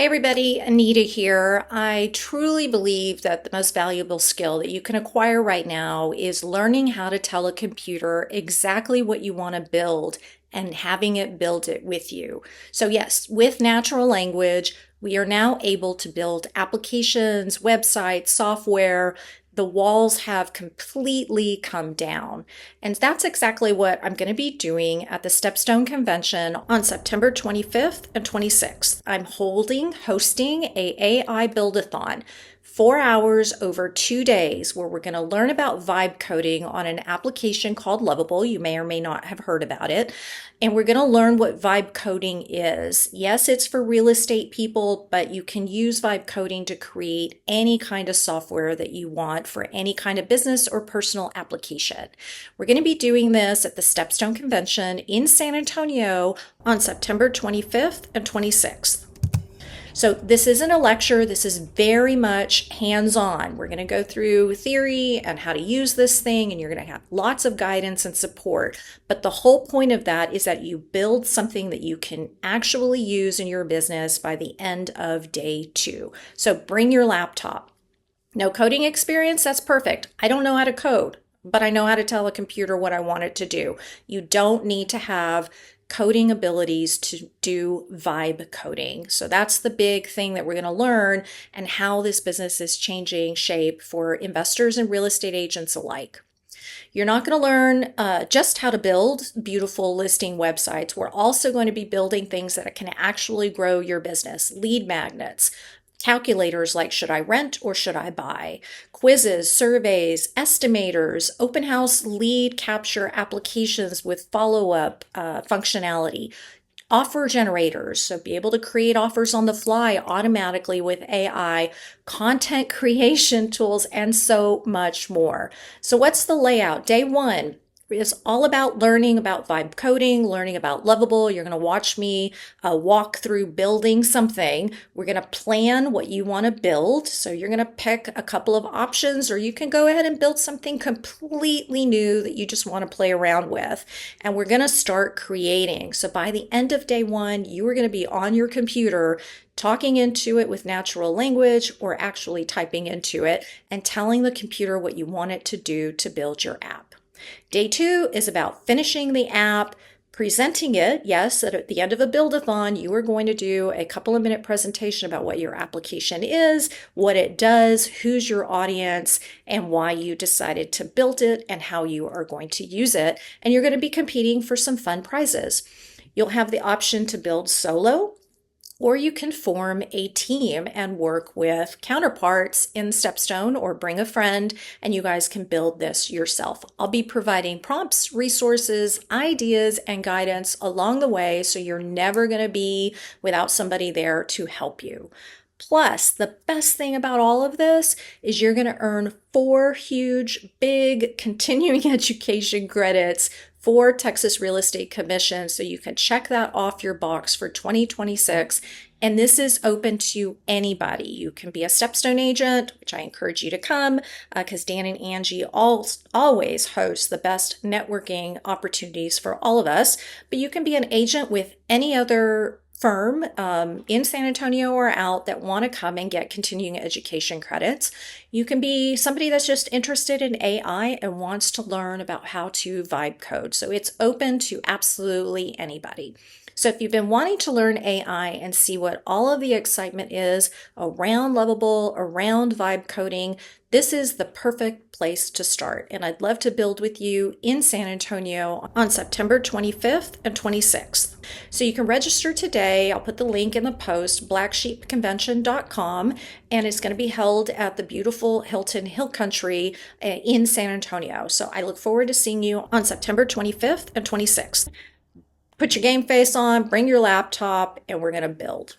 Hi everybody, Anita here. I truly believe that the most valuable skill that you can acquire right now is learning how to tell a computer exactly what you want to build and having it build it with you. So yes, with natural language, we are now able to build applications, websites, software. The walls have completely come down. And that's exactly what I'm going to be doing at the Stepstone convention on September 25th and 26th. I'm hosting a AI Buildathon, 4 hours over 2 days, where we're going to learn about vibe coding on an application called Lovable. You may or may not have heard about it. And we're going to learn what vibe coding is. Yes, it's for real estate people, but you can use vibe coding to create any kind of software that you want for any kind of business or personal application. We're going to be doing this at the Stepstone convention in San Antonio on September 25th and 26th. So this isn't a lecture, this is very much hands-on. We're going to go through theory and how to use this thing, and you're going to have lots of guidance and support. But the whole point of that is that you build something that you can actually use in your business by the end of day 2. So bring your laptop. No coding experience? That's perfect. I don't know how to code, but I know how to tell a computer what I want it to do. You don't need to have coding abilities to do vibe coding. So that's the big thing that we're going to learn, and how this business is changing shape for investors and real estate agents alike. You're not going to learn just how to build beautiful listing websites. We're also going to be building things that can actually grow your business. Lead magnets, calculators like should I rent or should I buy, quizzes, surveys, estimators, open house lead capture applications with follow-up functionality, offer generators, so be able to create offers on the fly automatically with AI, content creation tools, and so much more. So what's the layout? Day 1 is all about learning about vibe coding, learning about Lovable. You're going to watch me walk through building something. We're going to plan what you want to build. So you're going to pick a couple of options, or you can go ahead and build something completely new that you just want to play around with. And we're going to start creating. So by the end of day 1, you are going to be on your computer talking into it with natural language, or actually typing into it and telling the computer what you want it to do to build your app. Day 2 is about finishing the app, presenting it. Yes, at the end of a Buildathon, you are going to do a couple of minute presentation about what your application is, what it does, who's your audience, and why you decided to build it, and how you are going to use it. And you're going to be competing for some fun prizes. You'll have the option to build solo, or you can form a team and work with counterparts in Stepstone, or bring a friend and you guys can build this yourself. I'll be providing prompts, resources, ideas, and guidance along the way, so you're never going to be without somebody there to help you. Plus, the best thing about all of this is you're going to earn 4 huge, big continuing education credits for Texas Real Estate Commission. So you can check that off your box for 2026. And this is open to anybody. You can be a Stepstone agent, which I encourage you to come, because Dan and Angie always host the best networking opportunities for all of us. But you can be an agent with any other firm in San Antonio or out that want to come and get continuing education credits. You can be somebody that's just interested in AI and wants to learn about how to vibe code. So it's open to absolutely anybody. So if you've been wanting to learn AI and see what all of the excitement is around Lovable, around vibe coding, this is the perfect place to start. And I'd love to build with you in San Antonio on September 25th and 26th. So you can register today. I'll put the link in the post, blacksheepconvention.com, and it's going to be held at the beautiful Hilton Hill Country in San Antonio. So I look forward to seeing you on September 25th and 26th. Put your game face on, bring your laptop, and we're going to build.